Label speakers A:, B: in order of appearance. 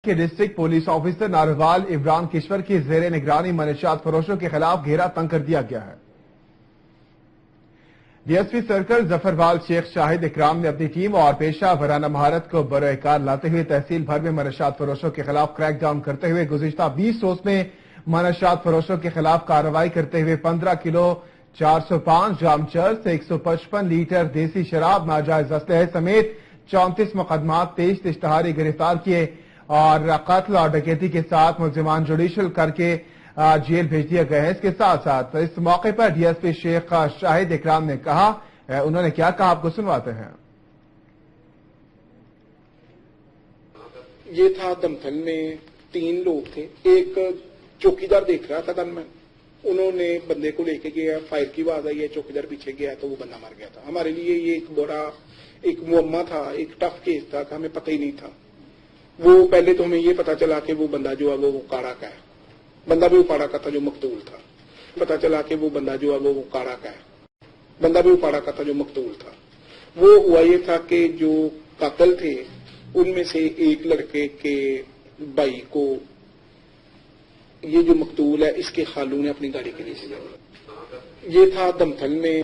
A: کے district police officer Narowal Imran Kishwar کی زیر نگرانی منشیات فروشوں کے خلاف گھیرا تنگ کر دیا گیا ہے۔ D S P circle Zafarwal شیخ شاہد اکرام نے اپنی ٹیم اور پیشہ ورانہ مہارت کو بروئے کار لاتے ہوئے تحصیل بھر میں منشیات فروشوں کے خلاف کریک ڈاؤن کرتے ہوئے گزشتہ 20 روز میں منشیات فروشوں کے خلاف کارروائی کرتے ہوئے 15 کلو 405 گرام چرس 155 لیٹر دیسی شراب ناجائز اسلحے سمیت 34 مقدمات 23 اشتہاری گرفتار کیے اور قتل اور ڈکیتی کے ساتھ ملزمان جوڈیشل کر کے جیل بھیج دیے گئے ہیں۔ اس کے ساتھ ساتھ اس موقع پر ڈی ایس پی شیخ شاہد اکرام نے کہا، انہوں نے کیا کہا آپ کو سنواتے ہیں۔
B: یہ تھا دمتھل میں 3 لوگ تھے، ایک چوکیدار دیکھ رہا تھا گن مین، انہوں نے بندے کو لے کے گیا، فائر کی آواز آئی ہے، چوکیدار پیچھے گیا تو وہ بندہ مر گیا تھا۔ ہمارے لیے یہ ایک بڑا ایک معمہ تھا، ایک ٹف کیس تھا کہ ہمیں پتہ ہی نہیں تھا۔ وہ پہلے تو ہمیں یہ پتا چلا کہ وہ بندہ جو ہے وہ کاڑا کا ہے، بندہ بھی اپاڑا کا تھا جو مقتول تھا۔ پتا چلا کہ وہ بندہ جو ہے وہ کاڑا کا ہے، بندہ بھی اپاڑا کا تھا جو مقتول تھا۔ وہ ہوا یہ تھا کہ جو قاتل تھے ان میں سے ایک لڑکے کے بھائی کو یہ جو مقتول ہے اس کے خالو نے اپنی گاڑی کے لیے سے یہ تھا دمتھل میں